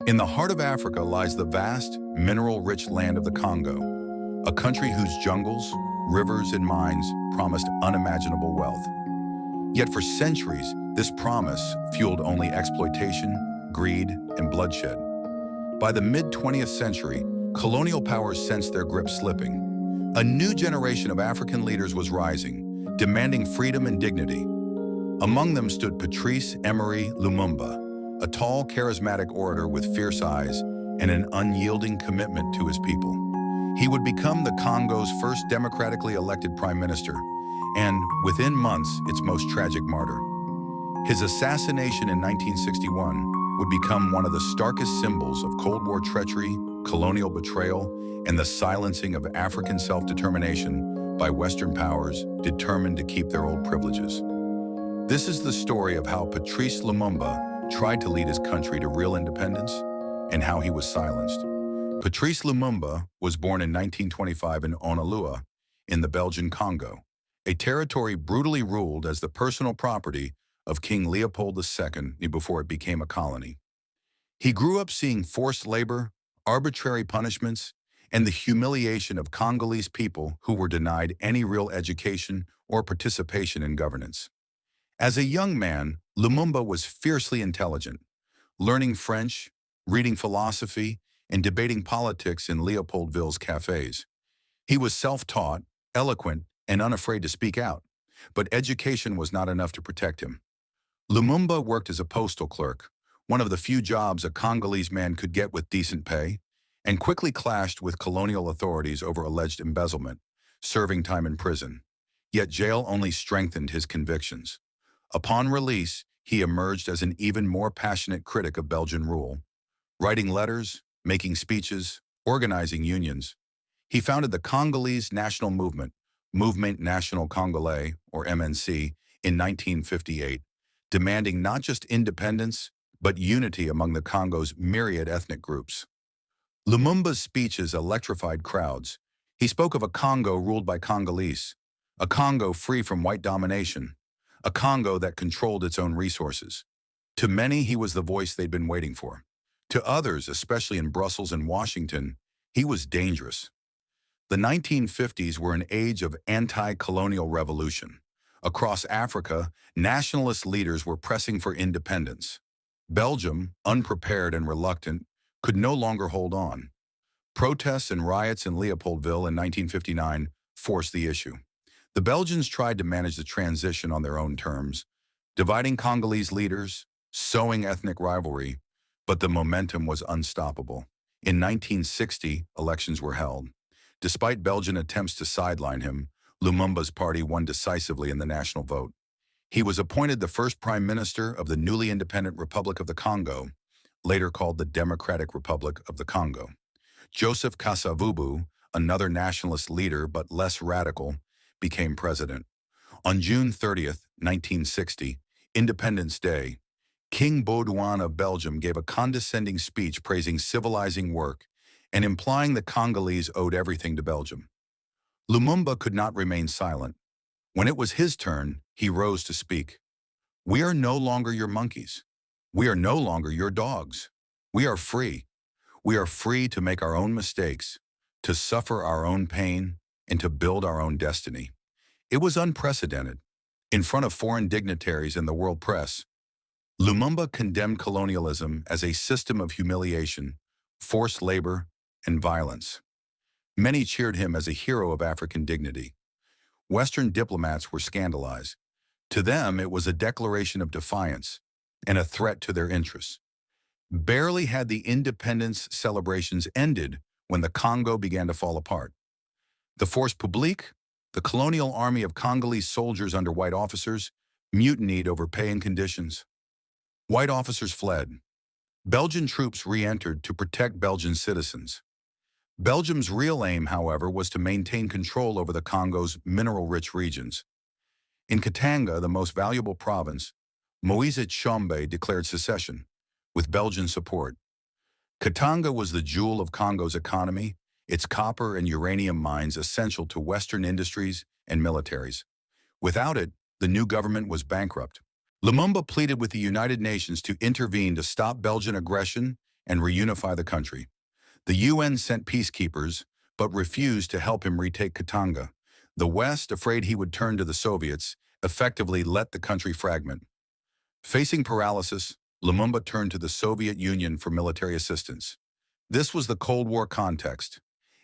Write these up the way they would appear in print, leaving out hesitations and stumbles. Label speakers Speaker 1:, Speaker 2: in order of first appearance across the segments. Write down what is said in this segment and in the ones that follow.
Speaker 1: In the heart of Africa lies the vast, mineral-rich land of the Congo, a country whose jungles, rivers, and mines promised unimaginable wealth. Yet for centuries, this promise fueled only exploitation, greed, and bloodshed. By the mid-20th century, colonial powers sensed their grip slipping. A new generation of African leaders was rising, demanding freedom and dignity. Among them stood Patrice Lumumba, a tall, charismatic orator with fierce eyes and an unyielding commitment to his people. He would become the Congo's first democratically elected prime minister, and, within months, its most tragic martyr. His assassination in 1961 would become one of the starkest symbols of Cold War treachery, colonial betrayal, and the silencing of African self-determination by Western powers determined to keep their old privileges. This is the story of how Patrice Lumumba tried to lead his country to real independence and how he was silenced. Patrice Lumumba was born in 1925 in Onalua, in the Belgian Congo, a territory brutally ruled as the personal property of King Leopold II before it became a colony. He grew up seeing forced labor, arbitrary punishments, and the humiliation of Congolese people who were denied any real education or participation in governance. As a young man, Lumumba was fiercely intelligent, learning French, reading philosophy, and debating politics in Leopoldville's cafes. He was self-taught, eloquent, and unafraid to speak out, but education was not enough to protect him. Lumumba worked as a postal clerk, one of the few jobs a Congolese man could get with decent pay, and quickly clashed with colonial authorities over alleged embezzlement, serving time in prison. Yet jail only strengthened his convictions. Upon release, he emerged as an even more passionate critic of Belgian rule. Writing letters, making speeches, organizing unions, he founded the Congolese National Movement, Mouvement National Congolais, or MNC, in 1958, demanding not just independence, but unity among the Congo's myriad ethnic groups. Lumumba's speeches electrified crowds. He spoke of a Congo ruled by Congolese, a Congo free from white domination, a Congo that controlled its own resources. To many, he was the voice they'd been waiting for. To others, especially in Brussels and Washington, he was dangerous. The 1950s were an age of anti-colonial revolution. Across Africa, nationalist leaders were pressing for independence. Belgium, unprepared and reluctant, could no longer hold on. Protests and riots in Leopoldville in 1959 forced the issue. The Belgians tried to manage the transition on their own terms, dividing Congolese leaders, sowing ethnic rivalry, but the momentum was unstoppable. In 1960, elections were held. Despite Belgian attempts to sideline him, Lumumba's party won decisively in the national vote. He was appointed the first prime minister of the newly independent Republic of the Congo, later called the Democratic Republic of the Congo. Joseph Kasavubu, another nationalist leader but less radical, became president. On June 30th, 1960, Independence Day, King Baudouin of Belgium gave a condescending speech praising civilizing work and implying the Congolese owed everything to Belgium. Lumumba could not remain silent. When it was his turn, he rose to speak. "We are no longer your monkeys. We are no longer your dogs. We are free. We are free to make our own mistakes, to suffer our own pain, and to build our own destiny." It was unprecedented. In front of foreign dignitaries and the world press, Lumumba condemned colonialism as a system of humiliation, forced labor, and violence. Many cheered him as a hero of African dignity. Western diplomats were scandalized. To them, it was a declaration of defiance and a threat to their interests. Barely had the independence celebrations ended when the Congo began to fall apart. The force publique, the colonial army of Congolese soldiers under white officers, mutinied over pay and conditions. White officers fled. Belgian troops re-entered to protect Belgian citizens. Belgium's real aim, however, was to maintain control over the Congo's mineral-rich regions. In Katanga, the most valuable province, Moise Tshombe declared secession, with Belgian support. Katanga was the jewel of Congo's economy, its copper and uranium mines essential to Western industries and militaries. Without it, the new government was bankrupt. Lumumba pleaded with the United Nations to intervene to stop Belgian aggression and reunify the country. The UN sent peacekeepers, but refused to help him retake Katanga. The West, afraid he would turn to the Soviets, effectively let the country fragment. Facing paralysis, Lumumba turned to the Soviet Union for military assistance. This was the Cold War context.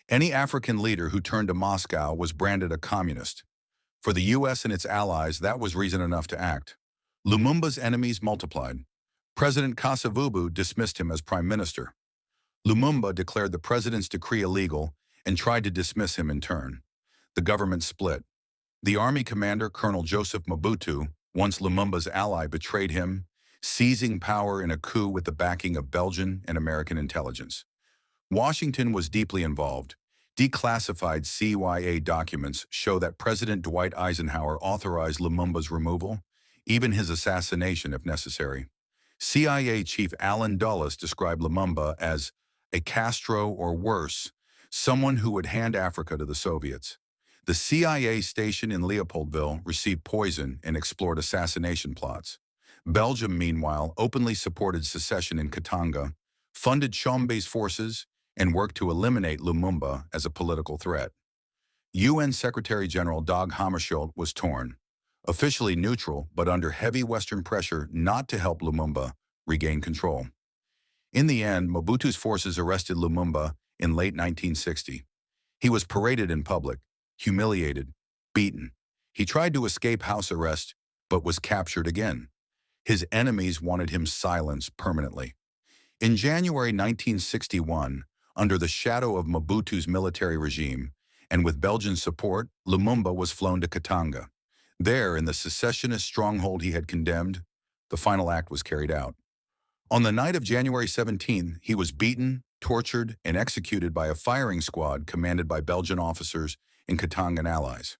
Speaker 1: Any African leader who turned to Moscow was branded a communist. For the US and its allies, that was reason enough to act. Lumumba's enemies multiplied. President Kasavubu dismissed him as prime minister. Lumumba declared the president's decree illegal and tried to dismiss him in turn. The government split. The army commander, Colonel Joseph Mobutu, once Lumumba's ally, betrayed him, seizing power in a coup with the backing of Belgian and American intelligence. Washington was deeply involved. Declassified CIA documents show that President Dwight Eisenhower authorized Lumumba's removal, even his assassination if necessary. CIA Chief Allen Dulles described Lumumba as a Castro or worse, someone who would hand Africa to the Soviets. The CIA station in Leopoldville received poison and explored assassination plots. Belgium, meanwhile, openly supported secession in Katanga, funded Tshombe's forces, and worked to eliminate Lumumba as a political threat. UN Secretary-General Dag Hammarskjöld was torn, officially neutral but under heavy Western pressure not to help Lumumba regain control. In the end, Mobutu's forces arrested Lumumba in late 1960. He was paraded in public, humiliated, beaten. He tried to escape house arrest, but was captured again. His enemies wanted him silenced permanently. In January 1961, under the shadow of Mobutu's military regime, and with Belgian support, Lumumba was flown to Katanga. There, in the secessionist stronghold he had condemned, the final act was carried out. On the night of January 17, he was beaten, tortured, and executed by a firing squad commanded by Belgian officers and Katangan allies.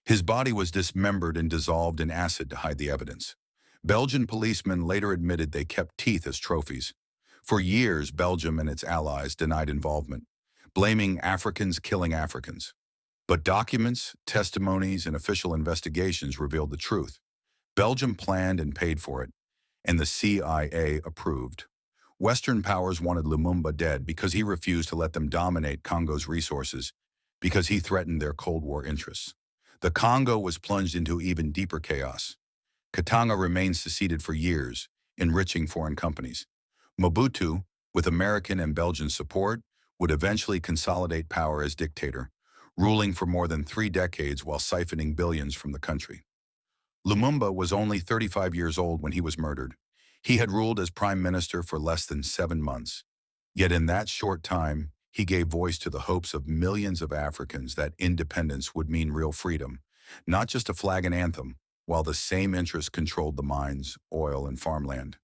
Speaker 1: His body was dismembered and dissolved in acid to hide the evidence. Belgian policemen later admitted they kept teeth as trophies. For years, Belgium and its allies denied involvement, blaming Africans killing Africans. But documents, testimonies, and official investigations revealed the truth. Belgium planned and paid for it, and the CIA approved. Western powers wanted Lumumba dead because he refused to let them dominate Congo's resources, because he threatened their Cold War interests. The Congo was plunged into even deeper chaos. Katanga remained seceded for years, enriching foreign companies. Mobutu, with American and Belgian support, would eventually consolidate power as dictator, ruling for more than 3 decades while siphoning billions from the country. Lumumba was only 35 years old when he was murdered. He had ruled as prime minister for less than 7 months. Yet in that short time, he gave voice to the hopes of millions of Africans that independence would mean real freedom, not just a flag and anthem, while the same interests controlled the mines, oil, and farmland.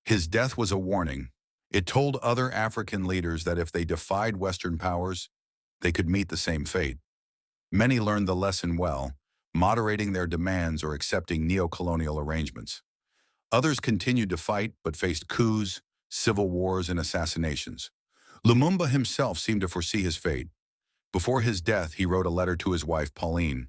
Speaker 1: His death was a warning. It told other African leaders that if they defied Western powers, they could meet the same fate. Many learned the lesson well, moderating their demands or accepting neo-colonial arrangements. Others continued to fight but faced coups, civil wars, and assassinations. Lumumba himself seemed to foresee his fate. Before his death, he wrote a letter to his wife, Pauline.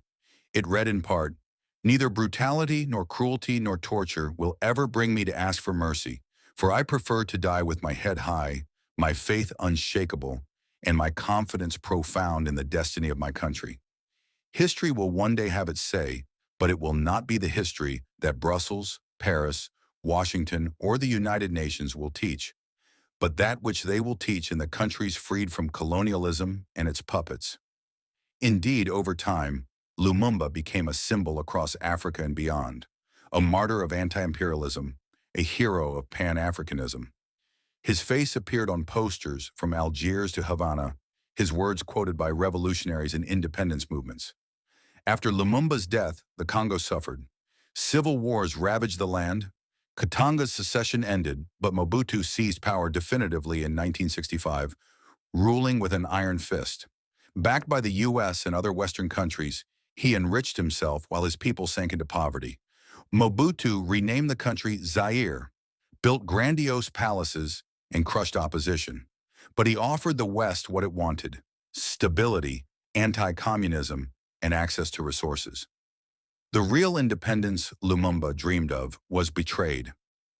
Speaker 1: It read in part, "Neither brutality nor cruelty nor torture will ever bring me to ask for mercy, for I prefer to die with my head high, my faith unshakable, and my confidence profound in the destiny of my country. History will one day have its say, but it will not be the history that Brussels, Paris, Washington, or the United Nations will teach, but that which they will teach in the countries freed from colonialism and its puppets." Indeed, over time, Lumumba became a symbol across Africa and beyond, a martyr of anti-imperialism, a hero of Pan-Africanism. His face appeared on posters from Algiers to Havana, his words quoted by revolutionaries and independence movements. After Lumumba's death, the Congo suffered. Civil wars ravaged the land. Katanga's secession ended, but Mobutu seized power definitively in 1965, ruling with an iron fist. Backed by the US and other Western countries, he enriched himself while his people sank into poverty. Mobutu renamed the country Zaire, built grandiose palaces, and crushed opposition. But he offered the West what it wanted: stability, anti-communism, and access to resources. The real independence Lumumba dreamed of was betrayed.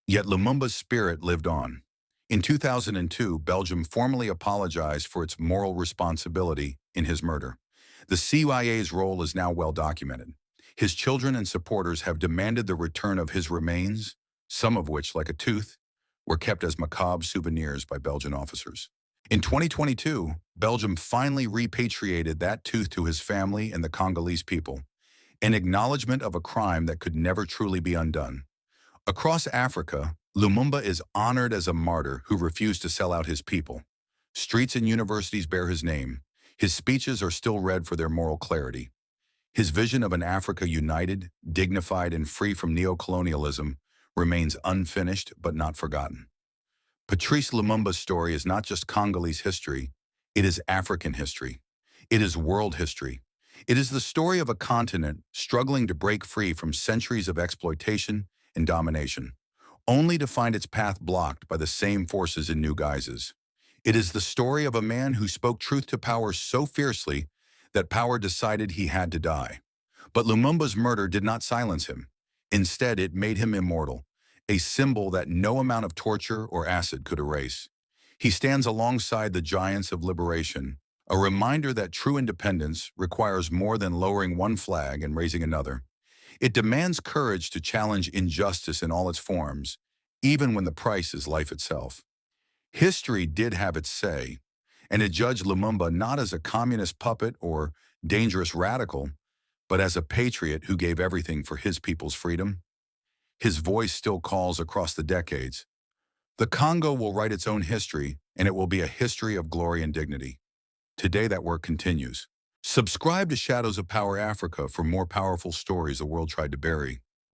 Speaker 1: Yet Lumumba's spirit lived on. In 2002, Belgium formally apologized for its moral responsibility in his murder. The CIA's role is now well documented. His children and supporters have demanded the return of his remains, some of which, like a tooth, were kept as macabre souvenirs by Belgian officers. In 2022, Belgium finally repatriated that tooth to his family and the Congolese people, an acknowledgement of a crime that could never truly be undone. Across Africa, Lumumba is honored as a martyr who refused to sell out his people. Streets and universities bear his name. His speeches are still read for their moral clarity. His vision of an Africa united, dignified, and free from neocolonialism remains unfinished but not forgotten. Patrice Lumumba's story is not just Congolese history, it is African history. It is world history. It is the story of a continent struggling to break free from centuries of exploitation and domination, only to find its path blocked by the same forces in new guises. It is the story of a man who spoke truth to power so fiercely that power decided he had to die. But Lumumba's murder did not silence him. Instead, it made him immortal, a symbol that no amount of torture or acid could erase. He stands alongside the giants of liberation, a reminder that true independence requires more than lowering one flag and raising another. It demands courage to challenge injustice in all its forms, even when the price is life itself. History did have its say, and it judged Lumumba not as a communist puppet or dangerous radical, but as a patriot who gave everything for his people's freedom. His voice still calls across the decades. The Congo will write its own history, and it will be a history of glory and dignity. Today that work continues. Subscribe to Shadows of Power Africa for more powerful stories the world tried to bury.